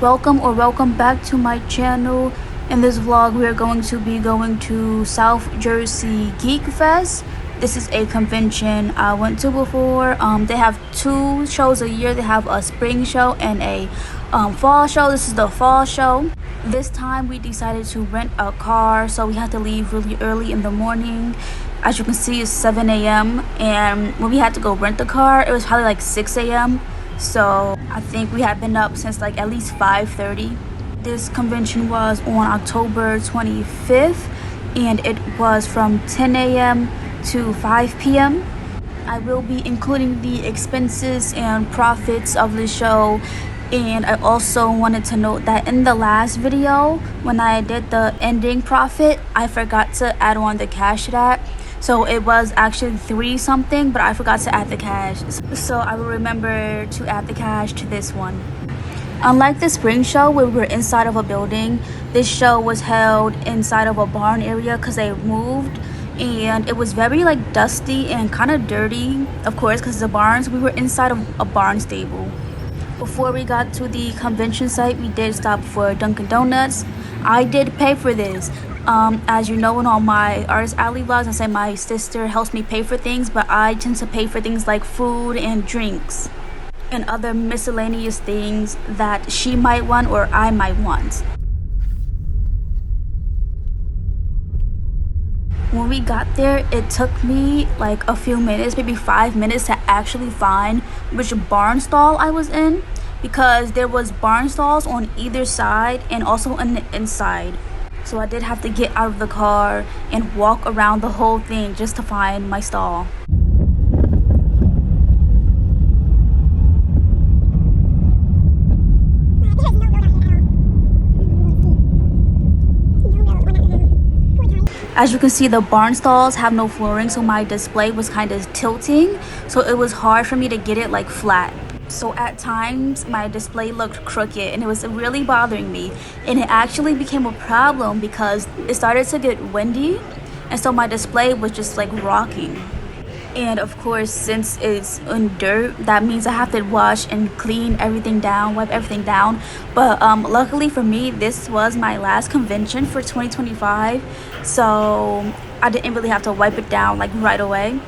Welcome back to my channel. In this vlog we are going to be going to South Jersey Geek Fest. This is a convention I went to before. They have two shows a year. They have a spring show and a fall show. This is the fall show. This time we decided to rent a car, so we had to leave really early in the morning. As you can see, it's 7 a.m. and when we had to go rent the car, it was probably like 6 a.m. So I think we had been up since like at least 5:30. This convention was on October 25th and it was from 10 a.m. to 5 p.m. I will be including the expenses and profits of the show. And I also wanted to note that in the last video, when I did the ending profit, I forgot to add on the cash to that. So it was actually 3 something, but I forgot to add the cash. So I will remember to add the cash to this one. Unlike the spring show where we were inside of a building, this show was held inside of a barn area because they moved. And it was very like dusty and kind of dirty, of course, because the barns, we were inside of a barn stable. Before we got to the convention site, we did stop for Dunkin' Donuts. I did pay for this. As you know, in all my Artist Alley vlogs, I say my sister helps me pay for things, but I tend to pay for things like food and drinks and other miscellaneous things that she might want or I might want. When we got there, it took me like a few minutes, maybe 5 minutes, to actually find which barn stall I was in, because there was barn stalls on either side and also on the inside. So I did have to get out of the car and walk around the whole thing just to find my stall. As you can see, the barn stalls have no flooring, so my display was kind of tilting, so it was hard for me to get it like flat. So at times my display looked crooked and it was really bothering me, and it actually became a problem because it started to get windy, and so my display was just like rocking. And of course, since it's in dirt, that means I have to wash and clean everything down, wipe everything down. But luckily for me, this was my last convention for 2025, so I didn't really have to wipe it down like right away.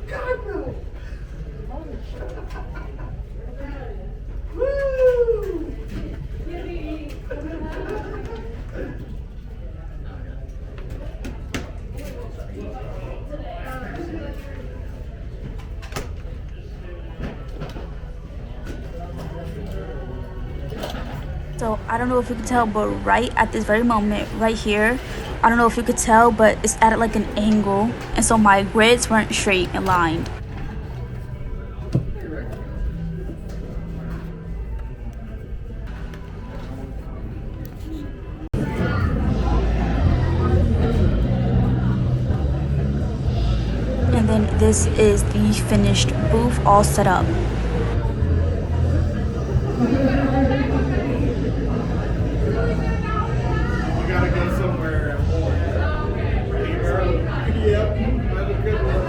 God, no. So I don't know if you could tell, but right at this very moment, right here, I don't know if you could tell, but it's at like an angle. And so my grids weren't straight and lined. And then this is the finished booth all set up. Gotta go somewhere more. Yep, have a good one.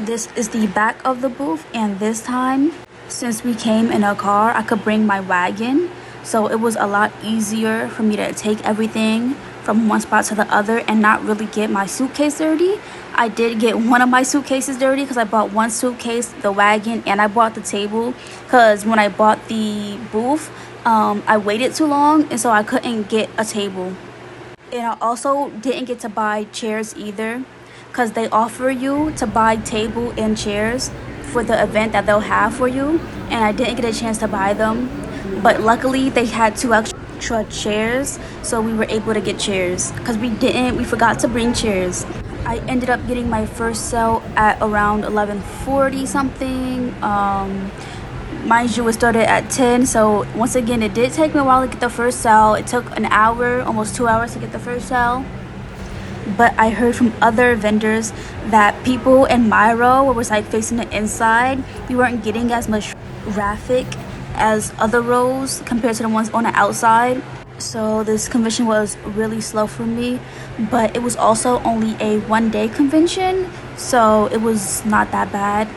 This is the back of the booth, and this time, since we came in a car, I could bring my wagon, so it was a lot easier for me to take everything from one spot to the other and not really get my suitcase dirty. I did get one of my suitcases dirty because I bought one suitcase, the wagon, and I bought the table because when I bought the booth, I waited too long, and so I couldn't get a table. And I also didn't get to buy chairs either, because they offer you to buy table and chairs for the event that they'll have for you, and I didn't get a chance to buy them, but luckily they had 2 extra chairs, so we were able to get chairs because we forgot to bring chairs. I ended up getting my first cell at around 11:40 something. Mind you, it started at 10, so once again it did take me a while to get the first cell. It took an hour, almost 2 hours to get the first cell. But I heard from other vendors that people in my row, where was like facing the inside, we weren't getting as much traffic as other rows compared to the ones on the outside. So this convention was really slow for me, but it was also only a 1-day convention, so it was not that bad.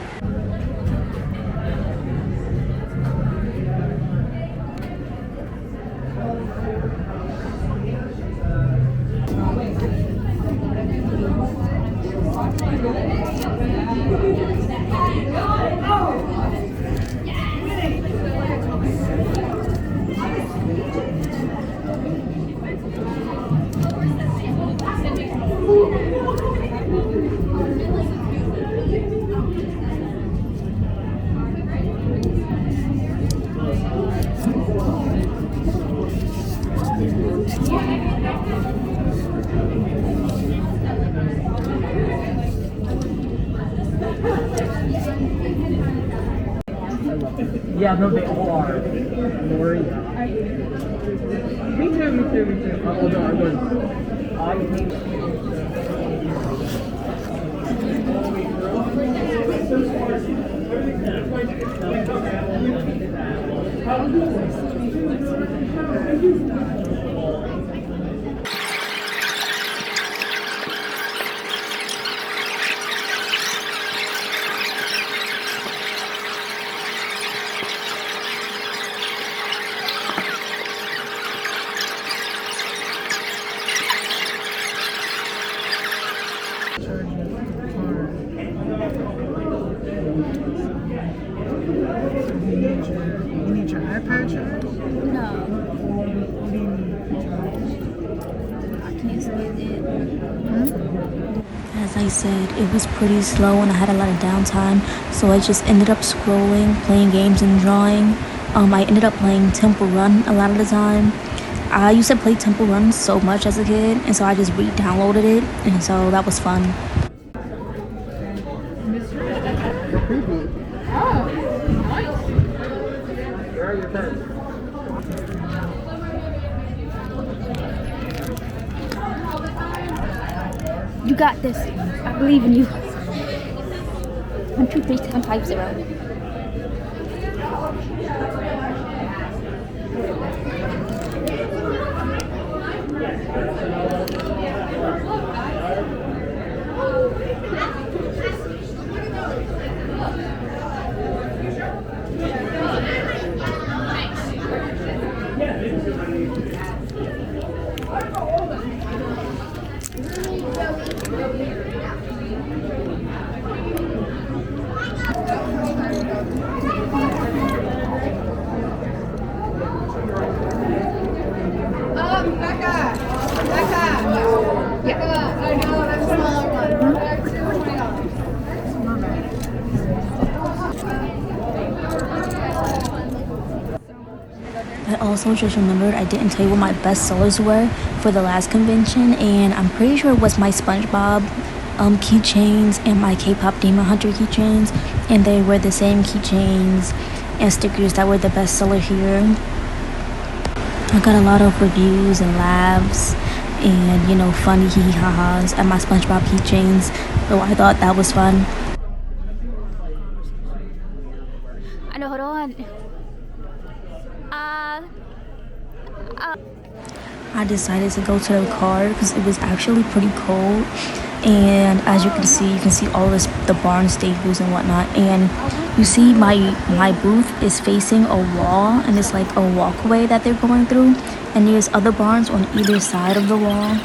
Yeah, no, they all are. Lori. Me too, me too, me too. Although I was, You need your iPad charged? No, I can't stand it. As I said, it was pretty slow and I had a lot of downtime, so I just ended up scrolling, playing games and drawing. I ended up playing Temple Run a lot of the time. I used to play Temple Run so much as a kid, and so I just re-downloaded it, and so that was fun. You got this. I believe in you. 1, 2, 3, 7, 5, 0. I also just remembered I didn't tell you what my best sellers were for the last convention, and I'm pretty sure it was my SpongeBob keychains and my K-pop Demon Hunter keychains, and they were the same keychains and stickers that were the best seller here. I got a lot of reviews and laughs and, you know, funny hee-ha-has at my SpongeBob keychains, so I thought that was fun. I know, hold on. I decided to go to the car because it was actually pretty cold, and as you can see all this, the barn stables and whatnot, and you see my booth is facing a wall, and it's like a walkway that they're going through, and there's other barns on either side of the wall,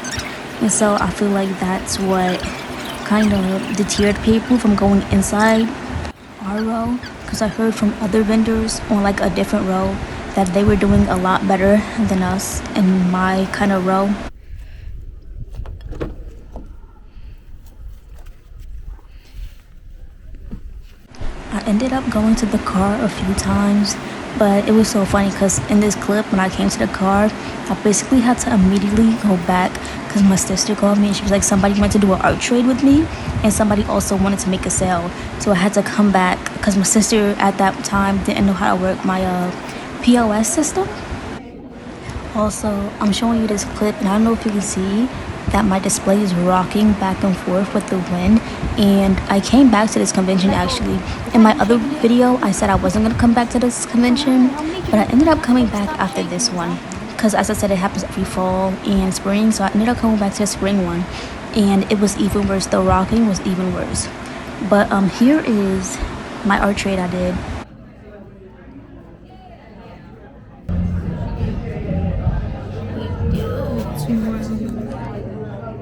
and so I feel like that's what kind of deterred people from going inside our row, because I heard from other vendors on like a different row that they were doing a lot better than us in my kind of row. I ended up going to the car a few times, but it was so funny because in this clip when I came to the car, I basically had to immediately go back because my sister called me and she was like, somebody went to do an art trade with me and somebody also wanted to make a sale, so I had to come back because my sister at that time didn't know how to work my POS system. Also, I'm showing you this clip and I don't know if you can see that my display is rocking back and forth with the wind, and I came back to this convention actually. In my other video I said I wasn't going to come back to this convention, but I ended up coming back after this one because, as I said, it happens every fall and spring, so I ended up coming back to the spring one, and it was even worse. The rocking was even worse. But here is my art trade I did.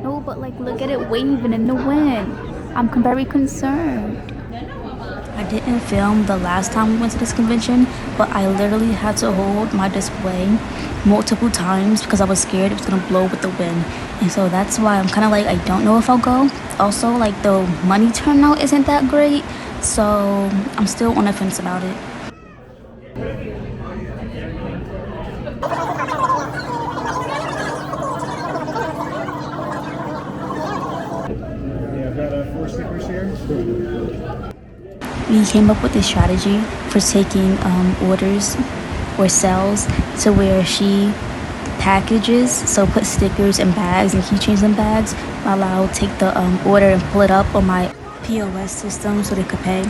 No, but like, look at it waving in the wind. I'm very concerned. I didn't film the last time we went to this convention, but I literally had to hold my display multiple times because I was scared it was gonna blow with the wind, and so that's why I'm kind of like, I don't know if I'll go. Also, like, the money turnout isn't that great, so I'm still on the fence about it. Yeah, I've got 4 stickers here. We came up with this strategy for taking orders or sales to where she packages, so put stickers in bags and keychains in bags, while I'll take the order and pull it up on my POS system so they could pay.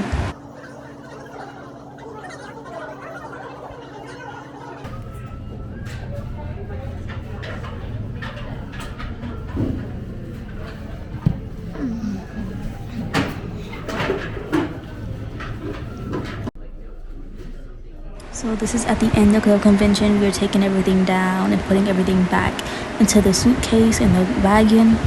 So this is at the end of the convention. We're taking everything down and putting everything back into the suitcase and the wagon.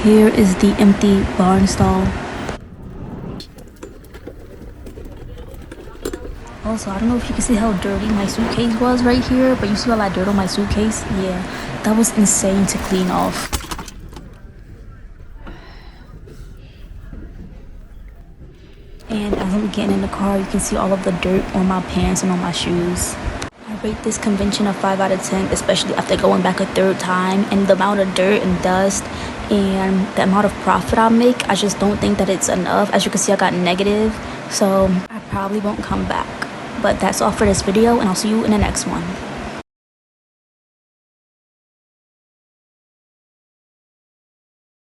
Here is the empty barn stall. Also, I don't know if you can see how dirty my suitcase was right here, but you see all that dirt on my suitcase? Yeah, that was insane to clean off. And as I'm getting in the car, you can see all of the dirt on my pants and on my shoes. I rate this convention a 5 out of 10, especially after going back a third time, and the amount of dirt and dust and the amount of profit I make, I just don't think that it's enough. As you can see, I got negative, so I probably won't come back. But that's all for this video, and I'll see you in the next one.